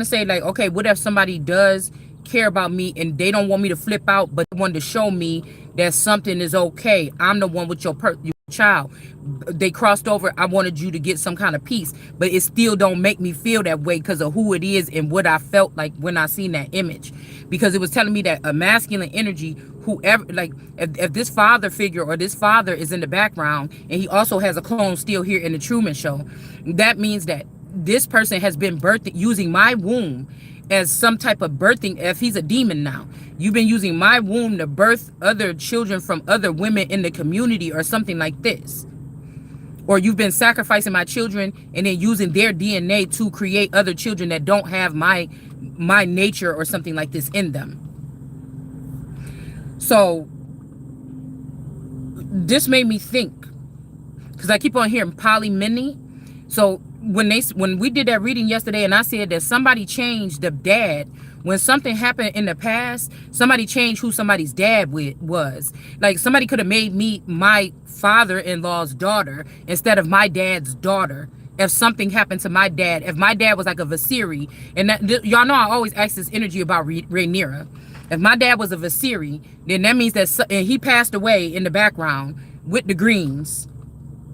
to say like, okay, what if somebody does care about me and they don't want me to flip out, but they want to show me that something is okay. I'm the one with your child. They crossed over. I wanted you to get some kind of peace, but it still don't make me feel that way because of who it is and what I felt like when I seen that image, because it was telling me that a masculine energy, whoever, like if this father figure or this father is in the background and he also has a clone still here in the Truman Show, that means that this person has been birthed using my womb as some type of birthing. If he's a demon now, you've been using my womb to birth other children from other women in the community or something like this, or you've been sacrificing my children and then using their DNA to create other children that don't have my nature or something like this in them. So this made me think, because I keep on hearing polymany. So when we did that reading yesterday and I said that somebody changed the dad, when something happened in the past, somebody changed who somebody's dad was. Like somebody could have made me my father-in-law's daughter instead of my dad's daughter. If something happened to my dad, if my dad was like a Vasiri, and y'all know I always ask this energy about Rhaenyra. If my dad was a Vasiri, then that means that and he passed away in the background with the Greens,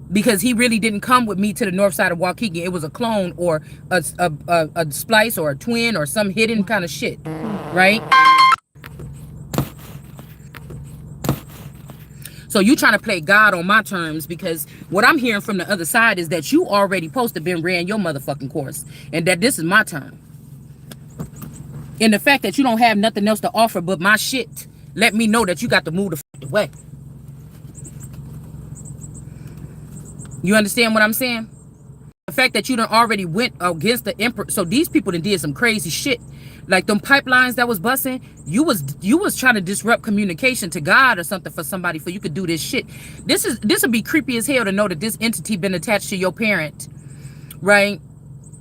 because he really didn't come with me to the north side of Waukegan. It was a clone or a splice or a twin or some hidden kind of shit, right? So you trying to play God on my terms, because what I'm hearing from the other side is that you already supposed to been ran your motherfucking course and that this is my turn. And the fact that you don't have nothing else to offer but my shit, let me know that you got to move the fuck away. You understand what I'm saying? The fact that you done already went against the Empress. So these people done did some crazy shit. Like them pipelines that was busting, you was trying to disrupt communication to God or something for somebody for you could do this shit. This would be creepy as hell to know that this entity been attached to your parent, right?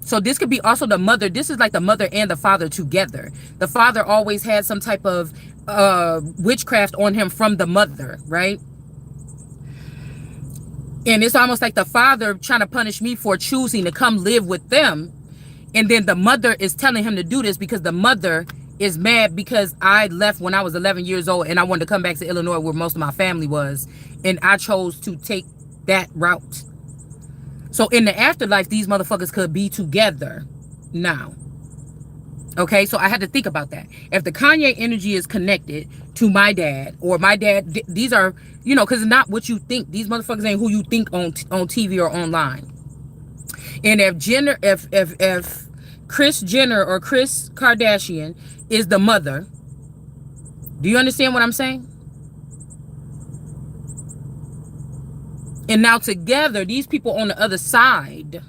So this could be also the mother. This is like the mother and the father together. The father always had some type of witchcraft on him from the mother, right? And it's almost like the father trying to punish me for choosing to come live with them. And then the mother is telling him to do this because the mother is mad because I left when I was 11 years old and I wanted to come back to Illinois where most of my family was. And I chose to take that route. So in the afterlife, these motherfuckers could be together now. Okay, so I had to think about that. If the Kanye energy is connected to my dad, or my dad, these are, you know, because it's not what you think. These motherfuckers ain't who you think on TV or online. And if Jenner, if Kris Jenner or Kris Kardashian is the mother, do you understand what I'm saying? And now together, these people on the other side,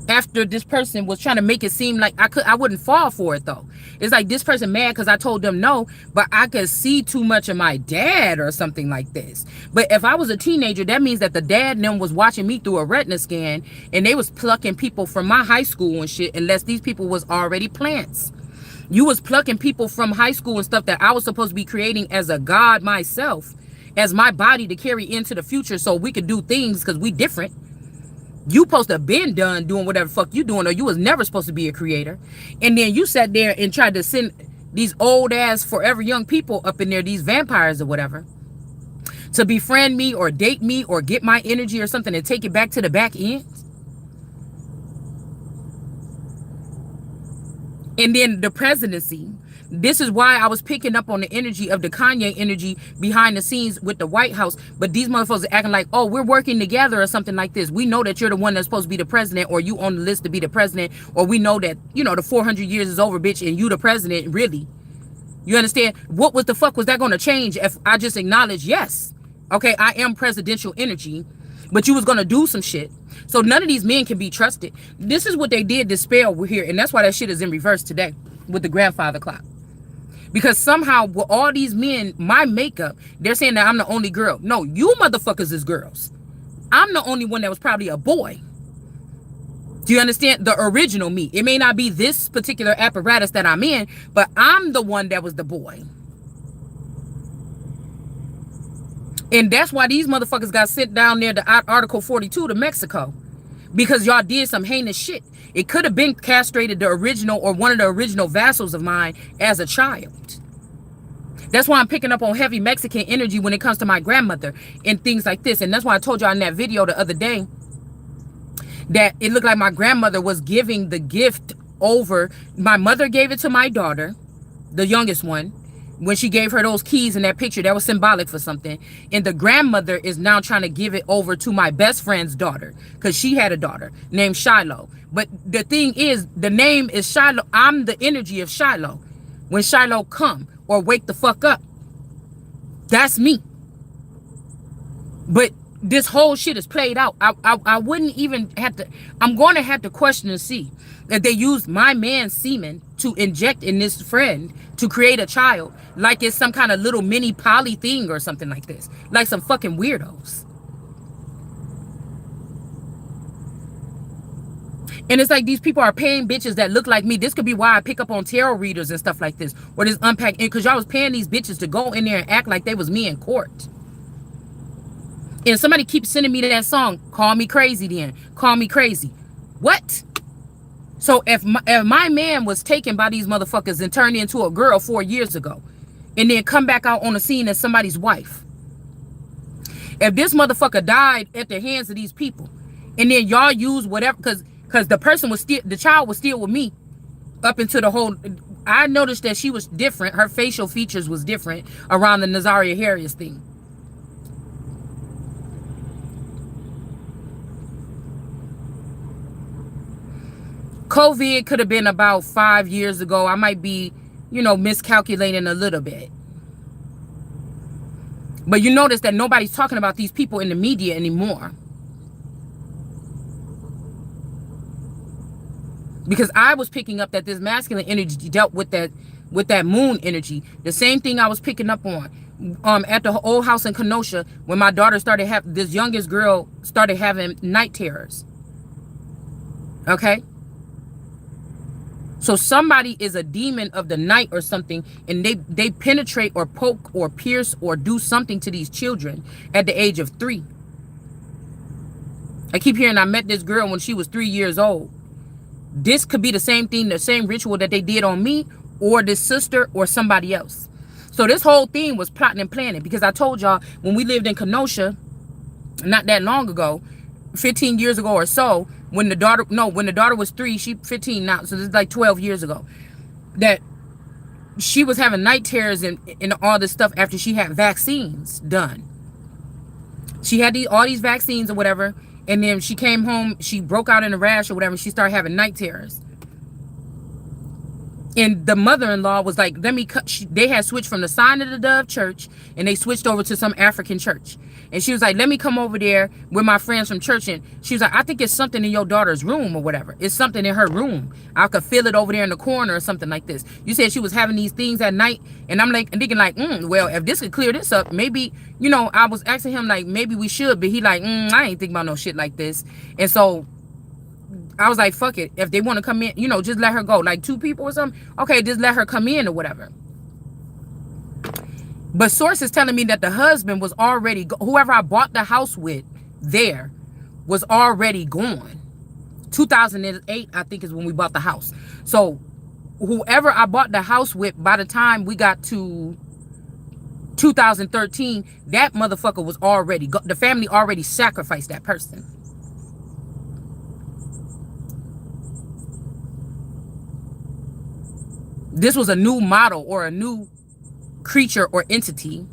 after this person was trying to make it seem like I wouldn't fall for it though. It's like this person mad because I told them no, but I could see too much of my dad or something like this. But if I was a teenager, that means that the dad and them was watching me through a retina scan and they was plucking people from my high school and shit, unless these people was already plants. You was plucking people from high school and stuff that I was supposed to be creating as a god myself, as my body to carry into the future so we could do things because we different. You supposed to have been done doing whatever the fuck you doing, or you was never supposed to be a creator. And then you sat there and tried to send these old ass forever young people up in there, these vampires or whatever, to befriend me or date me or get my energy or something and take it back to the back end. And then the presidency. This is why I was picking up on the energy of the Kanye energy behind the scenes with the White House. But these motherfuckers are acting like, oh, we're working together or something like this. We know that you're the one that's supposed to be the president, or you on the list to be the president, or we know that, you know, the 400 years is over, bitch, and you the president, really. You understand? What was the fuck was that going to change if I just acknowledge, yes, okay, I am presidential energy, but you was going to do some shit. So none of these men can be trusted. This is what they did to spell here, and that's why that shit is in reverse today with the grandfather clock. Because somehow with all these men, my makeup, they're saying that I'm the only girl. No, you motherfuckers is girls. I'm the only one that was probably a boy. Do you understand? The original me. It may not be this particular apparatus that I'm in, but I'm the one that was the boy. And that's why these motherfuckers got sent down there to Article 42 to Mexico. because y'all did some heinous shit. It could have been castrated the original or one of the original vassals of mine as a child. That's why I'm picking up on heavy Mexican energy when it comes to my grandmother and things like this. And that's why I told y'all in that video the other day that it looked like my grandmother was giving the gift over. My mother gave it to my daughter, the youngest one, when she gave her those keys in that picture. That was symbolic for something. And the grandmother is now trying to give it over to my best friend's daughter, because she had a daughter named Shiloh. But the thing is, the name is Shiloh. I'm the energy of Shiloh. When Shiloh come or wake the fuck up, that's me. But this whole shit is played out. I wouldn't even have to. I'm going to have to question and see if they used my man's semen to inject in this friend to create a child, like it's some kind of little mini poly thing or something like this, like some fucking weirdos. And it's like these people are paying bitches that look like me. This could be why I pick up on tarot readers and stuff like this, or this unpack, because y'all was paying these bitches to go in there and act like they was me in court. And somebody keeps sending me that song, call me crazy then, call me crazy. What? So if my man was taken by these motherfuckers and turned into a girl 4 years ago, and then come back out on the scene as somebody's wife, if this motherfucker died at the hands of these people, and then y'all use whatever, because the person was still, the child was still with me up into the whole, I noticed that she was different. Her facial features was different around the Nazaria Harris thing. COVID could have been about 5 years ago. I might be, miscalculating a little bit. But you notice that nobody's talking about these people in the media anymore. Because I was picking up that this masculine energy dealt with that moon energy. The same thing I was picking up on at the old house in Kenosha, when my daughter started having, this youngest girl started having night terrors. Okay? So somebody is a demon of the night or something, and they penetrate or poke or pierce or do something to these children at the age of 3. I keep hearing I met this girl when she was 3 years old. This could be the same thing, the same ritual that they did on me or this sister or somebody else. So this whole thing was plotting and planning, because I told y'all when we lived in Kenosha not that long ago, 15 years ago or so, when the daughter was 3, she 15 now, so this is like 12 years ago, that she was having night terrors and all this stuff after she had vaccines done. She had all these vaccines or whatever, and then she came home, she broke out in a rash or whatever, and she started having night terrors. And the mother-in-law was like, let me cut. They had switched from the Sign of the Dove church, and they switched over to some African church. And she was like, let me come over there with my friends from church. And she was like, I think it's something in your daughter's room or whatever. It's something in her room. I could feel it over there in the corner or something like this. You said she was having these things at night. And I'm like, thinking like, well, if this could clear this up, maybe, I was asking him like, maybe we should. But he like, I ain't thinking about no shit like this. And so I was like, fuck it. If they want to come in, just let her go. Like 2 people or something. Okay, just let her come in or whatever. But sources telling me that the husband was already, whoever I bought the house with there was already gone. 2008, I think, is when we bought the house. So whoever I bought the house with, by the time we got to 2013, that motherfucker was already, the family already sacrificed that person. This was a new model or a new creature or entity.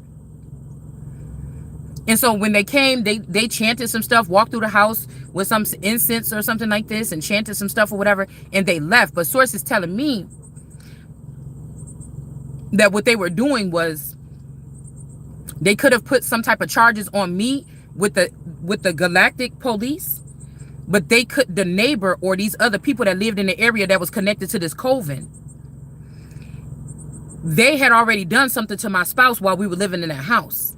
And so when they came, they chanted some stuff, walked through the house with some incense or something like this, and chanted some stuff or whatever, and they left. But sources telling me that what they were doing was they could have put some type of charges on me with the galactic police, but they could, the neighbor or these other people that lived in the area that was connected to this coven, they had already done something to my spouse while we were living in that house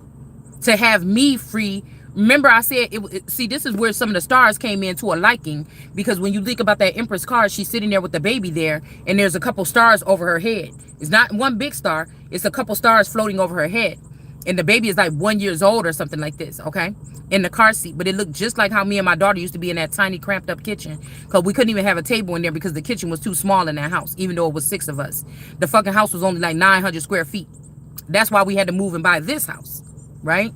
to have me free. Remember I said, see, this is where some of the stars came into a liking, because when you think about that Empress card, she's sitting there with the baby there, and there's a couple stars over her head. It's not one big star, it's a couple stars floating over her head. And the baby is like 1 year old or something like this, okay? In the car seat. But it looked just like how me and my daughter used to be in that tiny cramped up kitchen. Because we couldn't even have a table in there because the kitchen was too small in that house, even though it was 6 of us. The fucking house was only like 900 square feet. That's why we had to move and buy this house, right?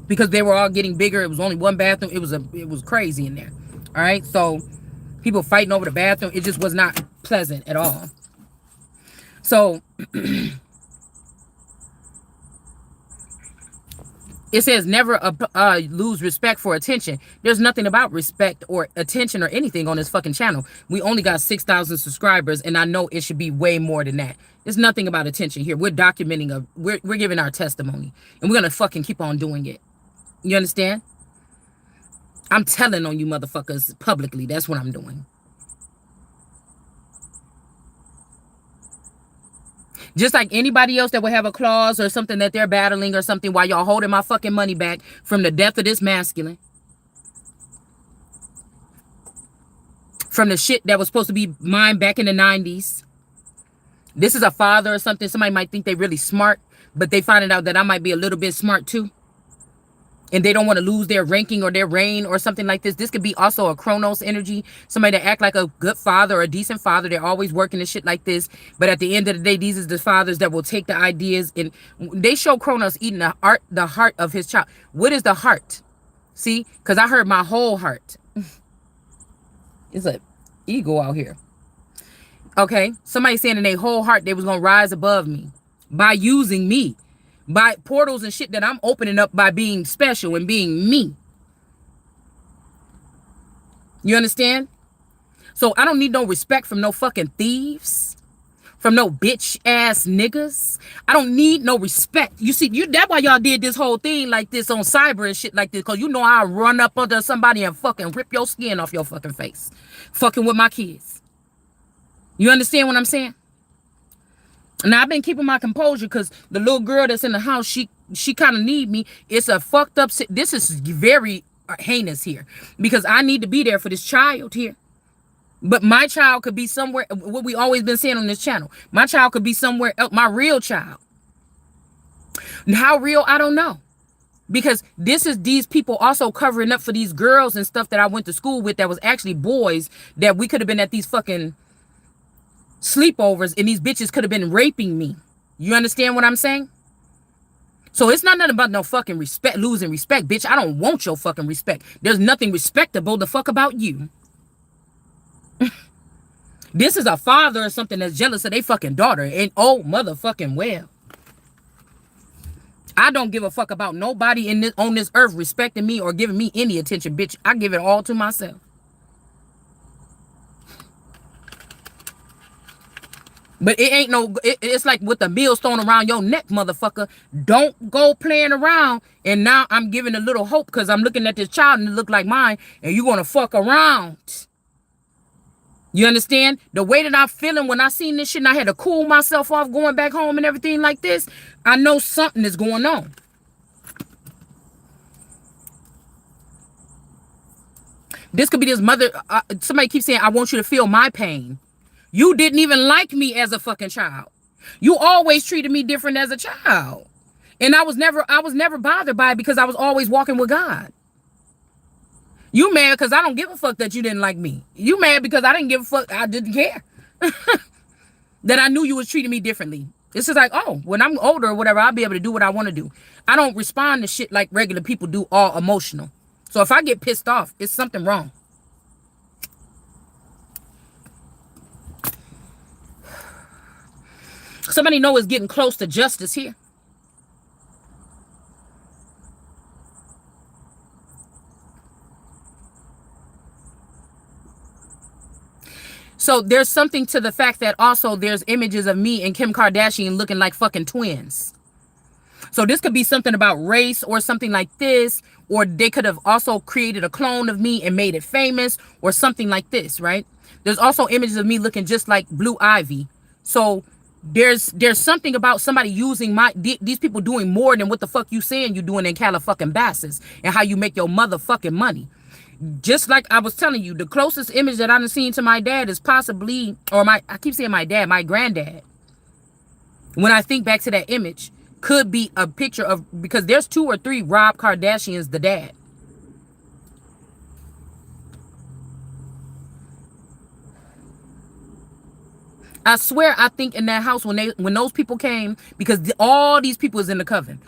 Because they were all getting bigger. It was only one bathroom. It was crazy in there. All right. So people fighting over the bathroom. It just was not pleasant at all. So it says never lose respect for attention. There's nothing about respect or attention or anything on this fucking channel. We only got 6,000 subscribers, and I know it should be way more than that. There's nothing about attention here. We're documenting we're giving our testimony, and we're gonna fucking keep on doing it. You understand? I'm telling on you motherfuckers publicly. That's what I'm doing. Just like anybody else that would have a clause or something that they're battling or something while y'all holding my fucking money back from the death of this masculine. From the shit that was supposed to be mine back in the 90s. This is a father or something. Somebody might think they really smart, but they finding out that I might be a little bit smart too. And they don't want to lose their ranking or their reign or something like this. This could be also a Chronos energy. Somebody that act like a good father or a decent father. They're always working and shit like this. But at the end of the day, these are the fathers that will take the ideas. And they show Chronos eating the heart of his child. What is the heart? See? Because I heard my whole heart. It's an ego out here. Okay? Somebody saying in their whole heart they was going to rise above me. By using me. By portals and shit that I'm opening up by being special and being me. You understand? So I don't need no respect from no fucking thieves. From no bitch ass niggas. I don't need no respect. You see, that's why y'all did this whole thing like this on cyber and shit like this. Because you know I'll run up under somebody and fucking rip your skin off your fucking face. Fucking with my kids. You understand what I'm saying? Now, I've been keeping my composure because the little girl that's in the house, she kind of need me. It's a fucked up... This is very heinous here because I need to be there for this child here. But my child could be somewhere... What we always been saying on this channel. My child could be somewhere else. My real child. How real? I don't know. Because this is these people also covering up for these girls and stuff that I went to school with that was actually boys that we could have been at these fucking... sleepovers, and these bitches could have been raping me. You understand what I'm saying? So it's not nothing about no fucking respect, losing respect, bitch. I don't want your fucking respect. There's nothing respectable the fuck about you. This is a father or something that's jealous of their fucking daughter, and oh motherfucking well. I don't give a fuck about nobody on this earth respecting me or giving me any attention, bitch. I give it all to myself. But it ain't no, it's like with the millstone around your neck, motherfucker. Don't go playing around. And now I'm giving a little hope because I'm looking at this child and it look like mine. And you're going to fuck around. You understand? The way that I'm feeling when I seen this shit and I had to cool myself off going back home and everything like this. I know something is going on. This could be this mother. Somebody keeps saying, I want you to feel my pain. You didn't even like me as a fucking child. You always treated me different as a child. And I was never bothered by it because I was always walking with God. You mad because I don't give a fuck that you didn't like me. You mad because I didn't give a fuck. I didn't care. That I knew you was treating me differently. It's just like, oh, when I'm older or whatever, I'll be able to do what I want to do. I don't respond to shit like regular people do, all emotional. So if I get pissed off, it's something wrong. Somebody know it's getting close to justice here. So there's something to the fact that also there's images of me and Kim Kardashian looking like fucking twins. So this could be something about race or something like this, or they could have also created a clone of me and made it famous or something like this, right? There's also images of me looking just like Blue Ivy. So there's something about somebody using these people doing more than what the fuck you saying you doing in Calabasas and how you make your motherfucking money. Just like I was telling you, the closest image that I've seen to my dad is possibly, or I keep saying my dad, my granddad. When I think back to that image, could be a picture of, because there's 2 or 3 Rob Kardashians, the dad. I swear, I think in that house when those people came, because all these people is in the coven.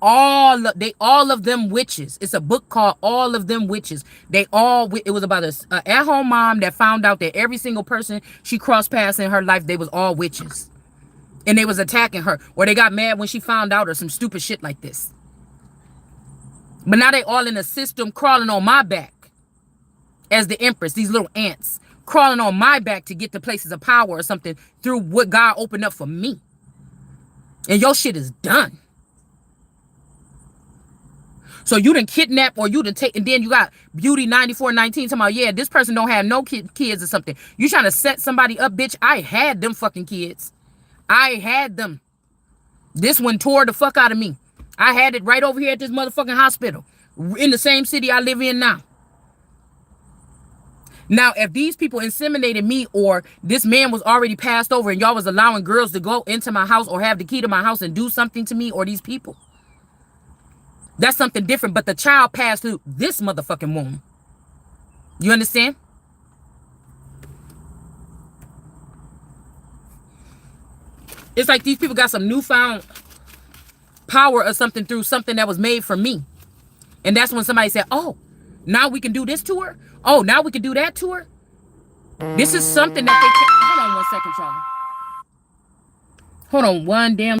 All of them witches. It's a book called All of Them Witches. It was about a at-home mom that found out that every single person she crossed paths in her life, they was all witches. And they was attacking her, or they got mad when she found out, or some stupid shit like this. But now they all in a system crawling on my back as the Empress, these little ants crawling on my back to get to places of power or something through what God opened up for me. And your shit is done. So you done kidnap, or you done take, and then you got Beauty 9419 talking about, yeah, this person don't have no kids or something. You trying to set somebody up, bitch? I had them fucking kids. I had them. This one tore the fuck out of me. I had it right over here at this motherfucking hospital in the same city I live in now. Now, if these people inseminated me, or this man was already passed over and y'all was allowing girls to go into my house or have the key to my house and do something to me, or these people, that's something different. But the child passed through this motherfucking womb. You understand? It's like these people got some newfound power or something through something that was made for me. And that's when somebody said, oh, now we can do this to her. Oh, now we can do that to her. This is something that they can. Hold on one second, y'all. Hold on one damn